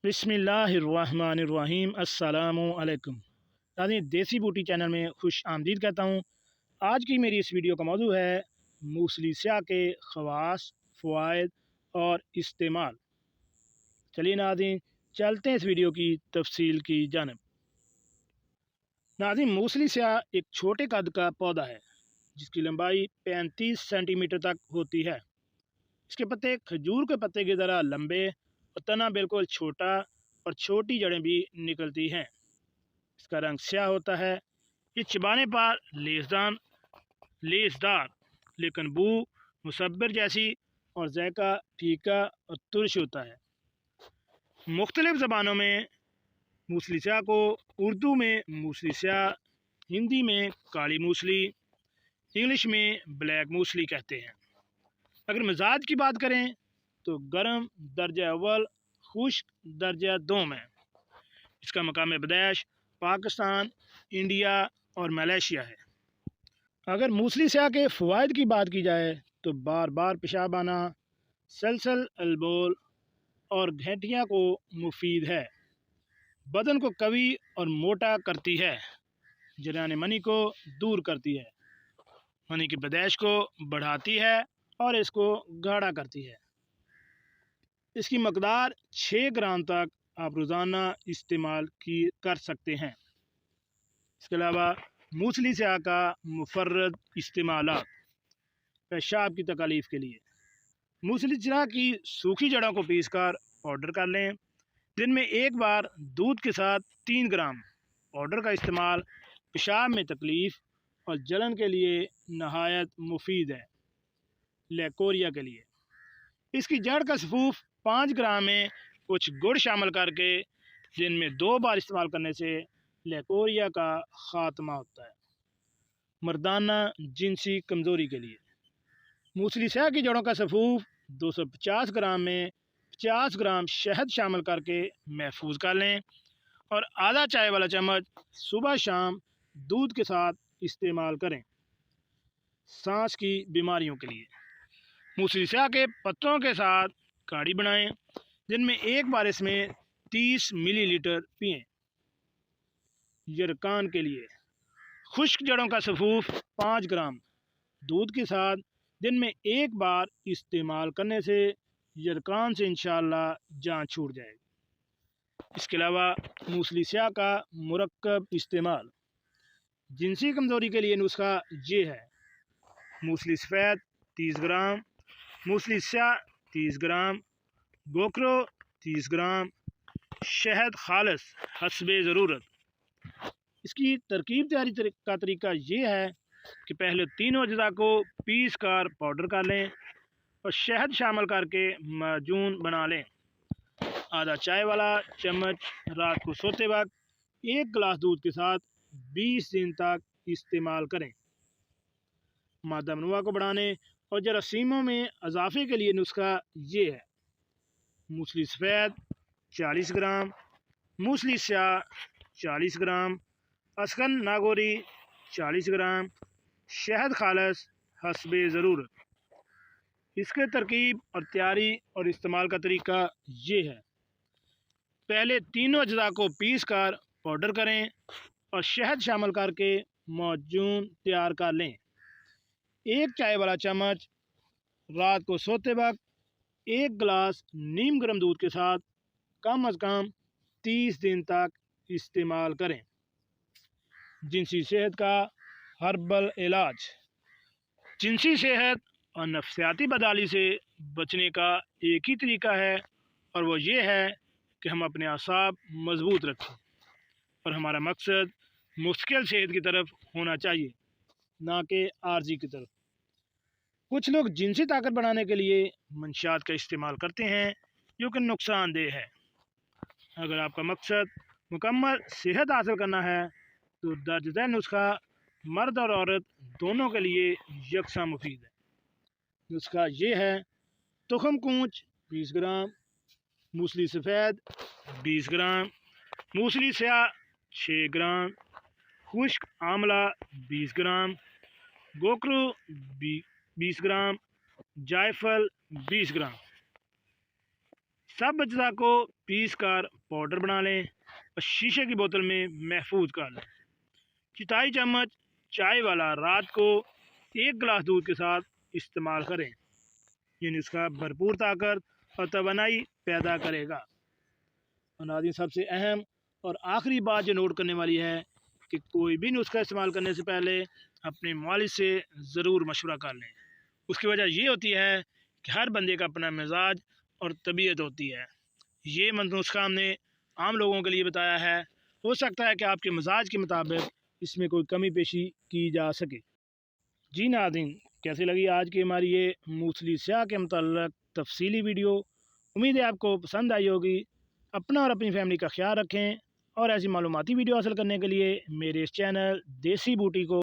बिस्मिल्लाहिर्रहमानिर्रहीम अस्सलामु अलैकुम। नाज़रीन, देसी बूटी चैनल में खुश आमदीद कहता हूँ। आज की मेरी इस वीडियो का मौजू है मूसली स्याह के ख़वास, फ़वाइद और इस्तेमाल। चलिए नाज़रीन, चलते हैं इस वीडियो की तफसील की जानिब। नाज़रीन, मूसली स्याह एक छोटे कद का पौधा है जिसकी लंबाई 35 सेंटीमीटर तक होती है। इसके पत्ते खजूर के पत्ते की तरह लंबे और तना बिल्कुल छोटा और छोटी जड़ें भी निकलती हैं। इसका रंग स्याह होता है। ये चबाने पर लेसदार लेकिन बू मुसब्बिर जैसी और जायका फीका और तुर्श होता है। मुख्तलिफ ज़बानों में मूसली स्याह को उर्दू में मूसली स्याह, हिंदी में काली मूसली, इंग्लिश में ब्लैक मूसली कहते हैं। अगर मिजाज की बात करें तो गर्म दर्जा अव्वल, खुश्क दर्जा दोम है। इसका मकाम पैदाइश पाकिस्तान, इंडिया और मलेशिया है। अगर मूसली स्याह के फ़वाइद की बात की जाए तो बार बार पेशाब आना, सलसल अलबोल और घंटियाँ को मुफीद है। बदन को कवी और मोटा करती है। जरान मनी को दूर करती है। मनी की पैदाइश को बढ़ाती है और इसको गाढ़ा करती है। इसकी मकदार 6 ग्राम तक आप रोज़ाना इस्तेमाल कर सकते हैं। इसके अलावा मूसली स्याह का मुफर्रद इस्तेमालात। पेशाब की तकलीफ़ के लिए मूसली स्याह की सूखी जड़ों को पीस कर पाउडर कर लें। दिन में एक बार दूध के साथ 3 ग्राम पाउडर का इस्तेमाल पेशाब में तकलीफ़ और जलन के लिए नहायत मुफीद है। लेकोरिया के लिए इसकी जड़ का सफूफ 5 ग्राम में कुछ गुड़ शामिल करके दिन में 2 बार इस्तेमाल करने से लेकोरिया का ख़ात्मा होता है। मर्दाना जिनसी कमज़ोरी के लिए मूसली स्याह की जड़ों का सफूफ 250 ग्राम में 50 ग्राम शहद शामिल करके महफूज कर लें और आधा चाय वाला चम्मच सुबह शाम दूध के साथ इस्तेमाल करें। सांस की बीमारियों के लिए मूसली स्याह के पत्तों के साथ काढ़ी बनाएं। दिन में एक बार इसमें 30 मिलीलीटर पिएं। यरकान के लिए खुश्क जड़ों का सफूफ 5 ग्राम दूध के साथ दिन में एक बार इस्तेमाल करने से यरकान से इंशाअल्लाह जान छूट जाएगी। इसके अलावा मूसली स्याह का मुरक्कब इस्तेमाल। जिनसी कमज़ोरी के लिए नुस्खा ये है: मूसली सफ़ेद 30 ग्राम, मूसली स्याह 30 ग्राम, गोखरो 30 ग्राम, शहद खालिस हस्बे ज़रूरत। इसकी तरकीब तैयारी का तरीका ये है कि पहले तीनों अज्जा को पीस कर पाउडर कर लें और शहद शामिल करके माजून बना लें। आधा चाय वाला चम्मच रात को सोते वक्त 1 गिलास दूध के साथ 20 दिन तक इस्तेमाल करें। मादा मनुआ को बढ़ाने और जरासीमों में इजाफे के लिए नुस्खा ये है: मूसली सफ़ेद 40 ग्राम, मूसली स्याह 40 ग्राम, अस्कन नागोरी 40 ग्राम, शहद खालिस हस्बे ज़रूरत। इसके तरकीब और तैयारी और इस्तेमाल का तरीका ये है: पहले तीनों अज्जा को पीस कर पाउडर करें और शहद शामिल करके माजून तैयार कर लें। 1 चाय वाला चम्मच रात को सोते वक्त 1 गिलास नीम गर्म दूध के साथ कम अज़ कम 30 दिन तक इस्तेमाल करें। जिनसी सेहत का हर्बल इलाज। जिनसी सेहत और नफ्सियाती बदहाली से बचने का एक ही तरीका है और वो ये है कि हम अपने असाब मजबूत रखें और हमारा मकसद मुस्तकिल सेहत की तरफ होना चाहिए, ना कि आर्जी की तरफ। कुछ लोग जिनसी ताकत बढ़ाने के लिए मंशियात का इस्तेमाल करते हैं जो कि नुकसानदेह है। अगर आपका मकसद मुकम्मल सेहत हासिल करना है तो दर्ज झैल नुस्खा मर्द और औरत दोनों के लिए यकसा मुफीद है। नुस्खा ये है: तुखम कूच 20 ग्राम, मूसली सफ़ेद 20 ग्राम, मूसली स्याह 6 ग्राम, खुश्क आंवला 20 ग्राम, गोखरू 20 ग्राम, जायफल 20 ग्राम। सब अज्जा को पीस कर पाउडर बना लें और शीशे की बोतल में महफूज कर लें। चौथाई चम्मच चाय वाला रात को 1 गिलास दूध के साथ इस्तेमाल करें। ये नुस्खा भरपूर ताकत और तवानाई पैदा करेगा। और नाज़रीन, सबसे अहम और आखिरी बात जो नोट करने वाली है कि कोई भी नुस्खा इस्तेमाल करने से पहले अपने मालिज से ज़रूर मशवरा कर लें। उसकी वजह ये होती है कि हर बंदे का अपना मिजाज और तबीयत होती है। ये नुस्खा हमने आम लोगों के लिए बताया है, हो सकता है कि आपके मिजाज के मुताबिक इसमें कोई कमी पेशी की जा सके। जी नाज़रीन, कैसी लगी आज की हमारी ये मूसली स्याह के मुतल्लक़ तफसीली वीडियो। उम्मीद है आपको पसंद आई होगी। अपना और अपनी फैमिली का ख्याल रखें और ऐसी मालूमाती वीडियो हासिल करने के लिए मेरे इस चैनल देसी बूटी को